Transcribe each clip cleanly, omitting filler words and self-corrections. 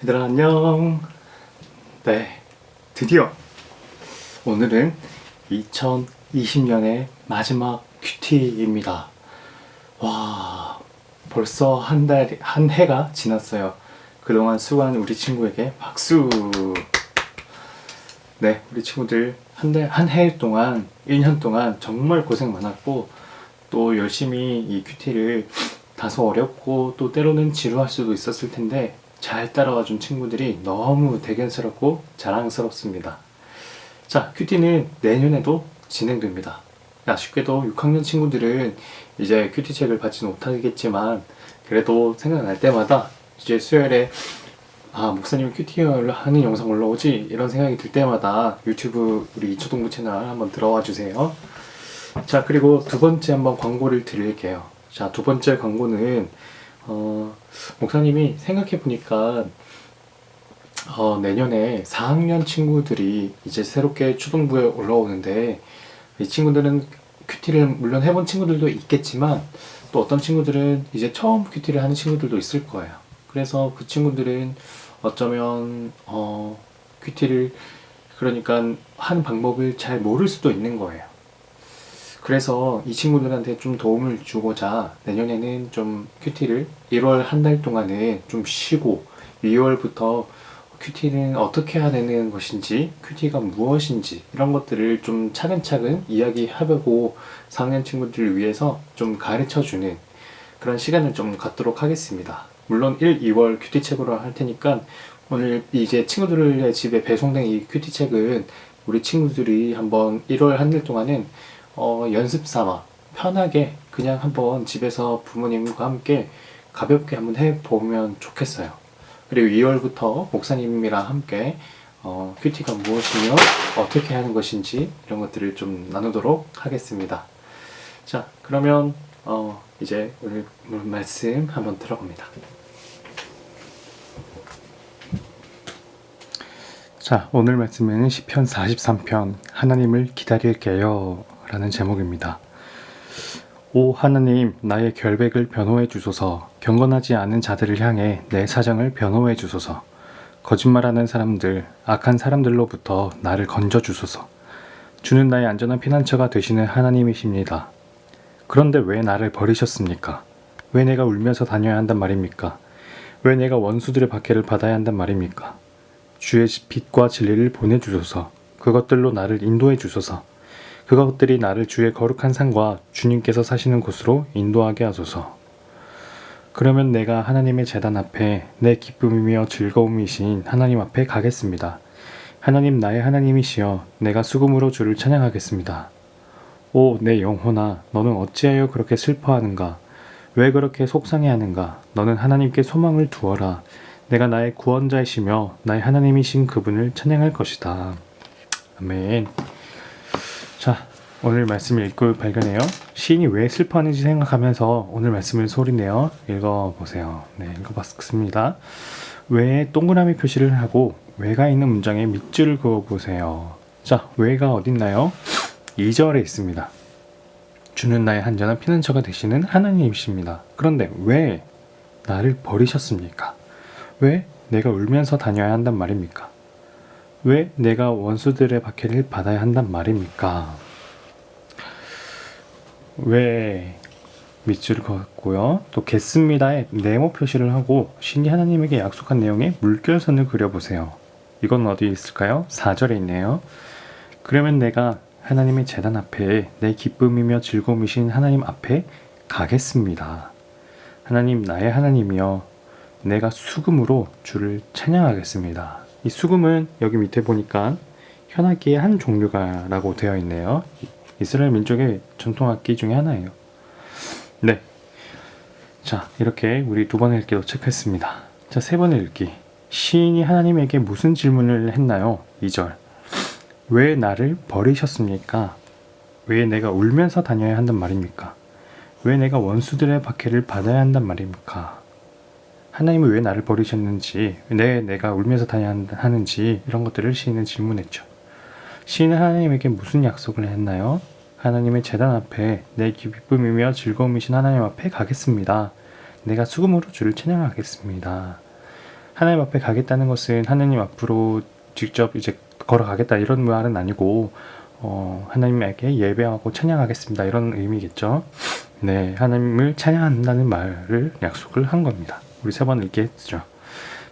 얘들아 안녕. 네, 드디어 오늘은 2020년의 마지막 큐티입니다. 와, 벌써 한 해가 지났어요. 그동안 수고한 우리 친구에게 박수. 네, 우리 친구들 한 해 동안, 1년 동안 정말 고생 많았고, 또 열심히 이 큐티를 다소 어렵고 또 때로는 지루할 수도 있었을 텐데 잘 따라와준 친구들이 너무 대견스럽고 자랑스럽습니다. 자, 큐티는 내년에도 진행됩니다. 아쉽게도 6학년 친구들은 이제 큐티 책을 받지 못하겠지만 그래도 생각날 때마다 이제 수요일에 목사님 큐티를 하는 영상 올라오지? 이런 생각이 들 때마다 유튜브 우리 이초동부 채널 한번 들어와 주세요. 자, 그리고 두 번째 한번 광고를 드릴게요. 자, 두 번째 광고는 목사님이 생각해 보니까 내년에 4학년 친구들이 이제 새롭게 초등부에 올라오는데 이 친구들은 큐티를 물론 해본 친구들도 있겠지만 또 어떤 친구들은 이제 처음 큐티를 하는 친구들도 있을 거예요. 그래서 그 친구들은 어쩌면 큐티를 그러니까 하는 방법을 잘 모를 수도 있는 거예요. 그래서 이 친구들한테 좀 도움을 주고자 내년에는 좀 큐티를 1월 한 달 동안은 좀 쉬고 2월부터 큐티는 어떻게 해야 되는 것인지, 큐티가 무엇인지 이런 것들을 좀 차근차근 이야기해보고 4학년 친구들을 위해서 좀 가르쳐주는 그런 시간을 좀 갖도록 하겠습니다. 물론 1, 2월 큐티 책으로 할 테니까 오늘 이제 친구들의 집에 배송된 이 큐티 책은 우리 친구들이 한번 1월 한 달 동안은 연습 삼아 편하게 그냥 한번 집에서 부모님과 함께 가볍게 한번 해보면 좋겠어요. 그리고 2월부터 목사님이랑 함께 큐티가 무엇이며 어떻게 하는 것인지 이런 것들을 좀 나누도록 하겠습니다. 자, 그러면 이제 오늘 말씀 한번 들어봅니다. 자, 오늘 말씀은 시편 43편 하나님을 기다릴게요 라는 제목입니다. 오 하나님, 나의 결백을 변호해 주소서. 경건하지 않은 자들을 향해 내 사정을 변호해 주소서. 거짓말하는 사람들, 악한 사람들로부터 나를 건져 주소서. 주는 나의 안전한 피난처가 되시는 하나님이십니다. 그런데 왜 나를 버리셨습니까? 왜 내가 울면서 다녀야 한단 말입니까? 왜 내가 원수들의 박해를 받아야 한단 말입니까? 주의 빛과 진리를 보내주소서. 그것들로 나를 인도해 주소서. 그것들이 나를 주의 거룩한 산과 주님께서 사시는 곳으로 인도하게 하소서. 그러면 내가 하나님의 제단 앞에 내 기쁨이며 즐거움이신 하나님 앞에 가겠습니다. 하나님 나의 하나님이시여, 내가 수금으로 주를 찬양하겠습니다. 오 내 영혼아, 너는 어찌하여 그렇게 슬퍼하는가? 왜 그렇게 속상해하는가? 너는 하나님께 소망을 두어라. 내가 나의 구원자이시며 나의 하나님이신 그분을 찬양할 것이다. 아멘. 자, 오늘 말씀을 읽고 발견해요. 시인이 왜 슬퍼하는지 생각하면서 오늘 말씀을 소리내어 읽어보세요. 네, 읽어봤습니다. 왜에 동그라미 표시를 하고 왜가 있는 문장에 밑줄을 그어보세요. 자, 왜가 어딨나요? 2절에 있습니다. 주는 나의 안전한 피난처가 되시는 하나님이십니다. 그런데 왜 나를 버리셨습니까? 왜 내가 울면서 다녀야 한단 말입니까? 왜 내가 원수들의 박해를 받아야 한단 말입니까? 왜 밑줄을 그었고요. 또 겠습니다에 네모 표시를 하고 신이 하나님에게 약속한 내용에 물결선을 그려보세요. 이건 어디 있을까요? 4절에 있네요. 그러면 내가 하나님의 제단 앞에 내 기쁨이며 즐거움이신 하나님 앞에 가겠습니다. 하나님 나의 하나님이여, 내가 수금으로 주를 찬양하겠습니다. 이 수금은 여기 밑에 보니까 현악기의 한 종류가 라고 되어 있네요. 이스라엘 민족의 전통악기 중에 하나예요. 네. 자, 이렇게 우리 두 번의 읽기도 체크했습니다. 자, 세 번의 읽기. 시인이 하나님에게 무슨 질문을 했나요? 2절. 왜 나를 버리셨습니까? 왜 내가 울면서 다녀야 한단 말입니까? 왜 내가 원수들의 박해를 받아야 한단 말입니까? 하나님은 왜 나를 버리셨는지, 내가 울면서 다녀야 하는지 이런 것들을 시인은 질문했죠. 시인은 하나님에게 무슨 약속을 했나요? 하나님의 제단 앞에 내 기쁨이며 즐거움이신 하나님 앞에 가겠습니다. 내가 수금으로 주를 찬양하겠습니다. 하나님 앞에 가겠다는 것은 하나님 앞으로 직접 이제 걸어가겠다 이런 말은 아니고 하나님에게 예배하고 찬양하겠습니다 이런 의미겠죠. 네, 하나님을 찬양한다는 말을 약속을 한 겁니다. 우리 3번 읽겠죠.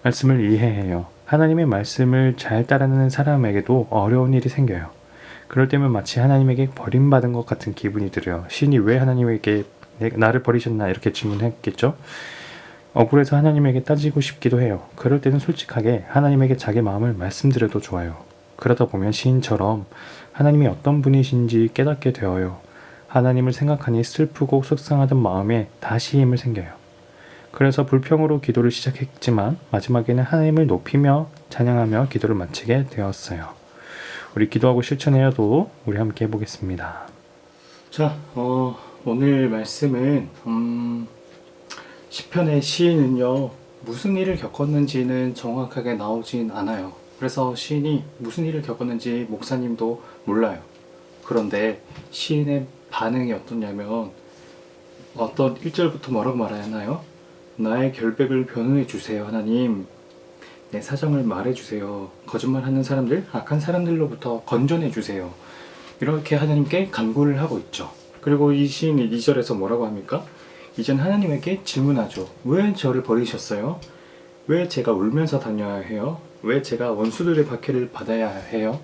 말씀을 이해해요. 하나님의 말씀을 잘 따르는 사람에게도 어려운 일이 생겨요. 그럴 때면 마치 하나님에게 버림받은 것 같은 기분이 들어요. 신이 왜 하나님에게 나를 버리셨나 이렇게 질문했겠죠. 억울해서 하나님에게 따지고 싶기도 해요. 그럴 때는 솔직하게 하나님에게 자기 마음을 말씀드려도 좋아요. 그러다 보면 시인처럼 하나님이 어떤 분이신지 깨닫게 되어요. 하나님을 생각하니 슬프고 속상하던 마음에 다시 힘을 생겨요. 그래서 불평으로 기도를 시작했지만 마지막에는 하나님을 높이며 찬양하며 기도를 마치게 되었어요. 우리 기도하고 실천해야도 우리 함께 해보겠습니다. 자, 오늘 말씀은 시편의 시인은요, 무슨 일을 겪었는지는 정확하게 나오진 않아요. 그래서 시인이 무슨 일을 겪었는지 목사님도 몰라요. 그런데 시인의 반응이 어떠냐면 어떤 1절부터 뭐라고 말하나요? 나의 결백을 변호해 주세요, 하나님. 내 사정을 말해 주세요. 거짓말하는 사람들, 악한 사람들로부터 건져내 주세요. 이렇게 하나님께 간구를 하고 있죠. 그리고 이 시인이 2절에서 뭐라고 합니까? 이젠 하나님에게 질문하죠. 왜 저를 버리셨어요? 왜 제가 울면서 다녀야 해요? 왜 제가 원수들의 박해를 받아야 해요?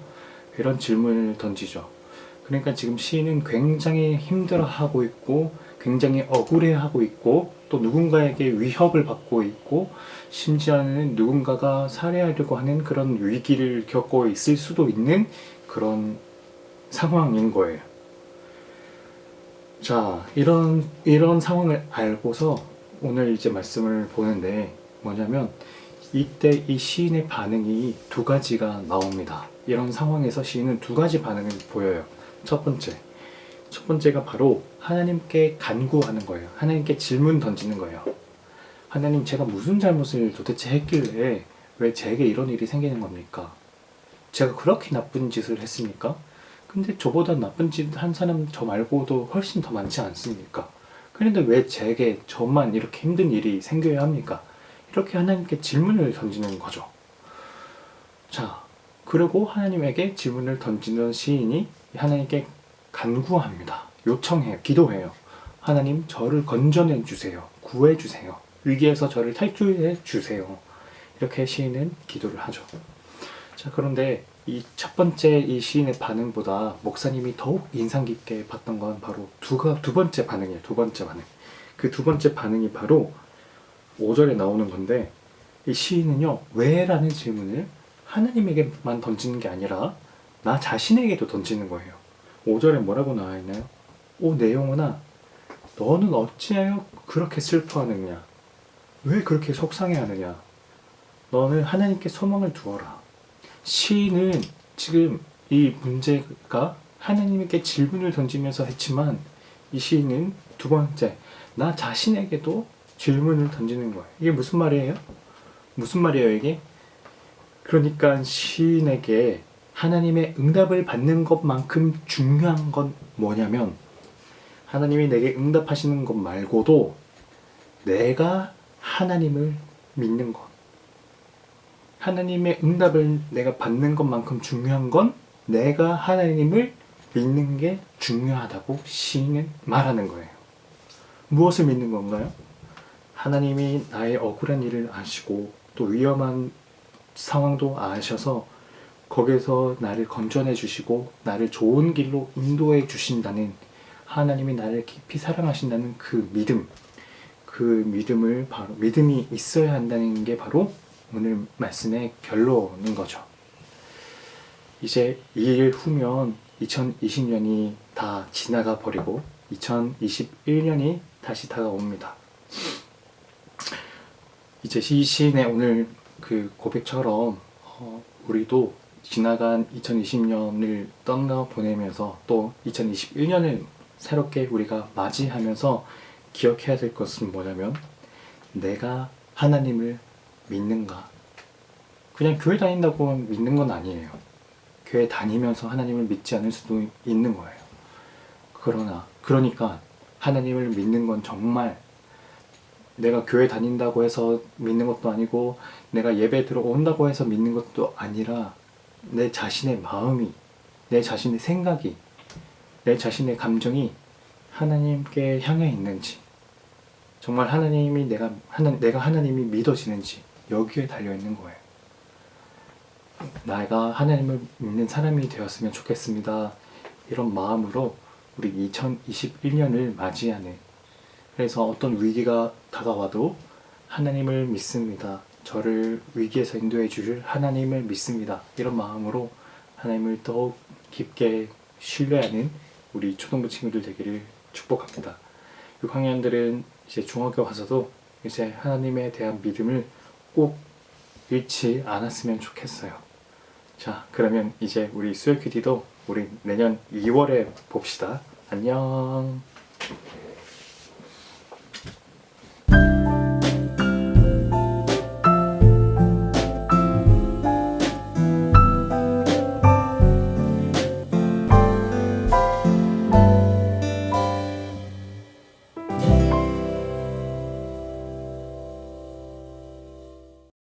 이런 질문을 던지죠. 그러니까 지금 시인은 굉장히 힘들어하고 있고 굉장히 억울해하고 있고 또 누군가에게 위협을 받고 있고 심지어는 누군가가 살해하려고 하는 그런 위기를 겪고 있을 수도 있는 그런 상황인 거예요. 자, 이런 상황을 알고서 오늘 이제 말씀을 보는데 뭐냐면 이때 이 시인의 반응이 두 가지가 나옵니다. 이런 상황에서 시인은 두 가지 반응을 보여요. 첫 번째가 바로 하나님께 간구하는 거예요. 하나님께 질문 던지는 거예요. 하나님, 제가 무슨 잘못을 도대체 했길래 왜 제게 이런 일이 생기는 겁니까? 제가 그렇게 나쁜 짓을 했습니까? 근데 저보다 나쁜 짓 한 사람 저 말고도 훨씬 더 많지 않습니까? 그런데 왜 제게 저만 이렇게 힘든 일이 생겨야 합니까? 이렇게 하나님께 질문을 던지는 거죠. 자, 그리고 하나님에게 질문을 던지는 시인이 하나님께 간구합니다. 요청해요. 기도해요. 하나님, 저를 건져내 주세요. 구해 주세요. 위기에서 저를 탈출해 주세요. 이렇게 시인은 기도를 하죠. 자, 그런데 이 첫 번째 이 시인의 반응보다 목사님이 더욱 인상 깊게 봤던 건 바로 두 번째 반응이에요. 두 번째 반응. 그 두 번째 반응이 바로 5절에 나오는 건데 이 시인은요, 왜? 라는 질문을 하나님에게만 던지는 게 아니라 나 자신에게도 던지는 거예요. 5절에 뭐라고 나와 있나요? 오, 내 영혼아, 너는 어찌하여 그렇게 슬퍼하느냐? 왜 그렇게 속상해하느냐? 너는 하나님께 소망을 두어라. 시인은 지금 이 문제가 하나님께 질문을 던지면서 했지만 이 시인은 두 번째, 나 자신에게도 질문을 던지는 거예요. 이게 무슨 말이에요? 무슨 말이에요, 이게? 그러니까 시인에게 하나님의 응답을 받는 것만큼 중요한 건 뭐냐면 하나님이 내게 응답하시는 것 말고도 내가 하나님을 믿는 것. 하나님의 응답을 내가 받는 것만큼 중요한 건 내가 하나님을 믿는 게 중요하다고 시인은 말하는 거예요. 무엇을 믿는 건가요? 하나님이 나의 억울한 일을 아시고 또 위험한 상황도 아셔서 거기서 나를 건져내 주시고 나를 좋은 길로 인도해 주신다는 하나님이 나를 깊이 사랑하신다는 그 믿음을 바로 믿음이 있어야 한다는 게 바로 오늘 말씀의 결론인 거죠. 이제 2일 후면 2020년이 다 지나가 버리고 2021년이 다시 다가옵니다. 이제 이 시인의 오늘 그 고백처럼 우리도 지나간 2020년을 떠나보내면서 또 2021년을 새롭게 우리가 맞이하면서 기억해야 될 것은 뭐냐면 내가 하나님을 믿는가? 그냥 교회 다닌다고 믿는 건 아니에요. 교회 다니면서 하나님을 믿지 않을 수도 있는 거예요. 그러니까 하나님을 믿는 건 정말 내가 교회 다닌다고 해서 믿는 것도 아니고 내가 예배 들어온다고 해서 믿는 것도 아니라 내 자신의 마음이, 내 자신의 생각이, 내 자신의 감정이 하나님께 향해 있는지, 정말 내가 하나님이 믿어지는지 여기에 달려 있는 거예요. 내가 하나님을 믿는 사람이 되었으면 좋겠습니다. 이런 마음으로 우리 2021년을 맞이하는, 그래서 어떤 위기가 다가와도 하나님을 믿습니다. 저를 위기에서 인도해 주실 하나님을 믿습니다. 이런 마음으로 하나님을 더욱 깊게 신뢰하는 우리 초등부 친구들 되기를 축복합니다. 6학년들은 이제 중학교 가서도 이제 하나님에 대한 믿음을 꼭 잃지 않았으면 좋겠어요. 자, 그러면 이제 우리 수요 큐티도 우리 내년 2월에 봅시다. 안녕.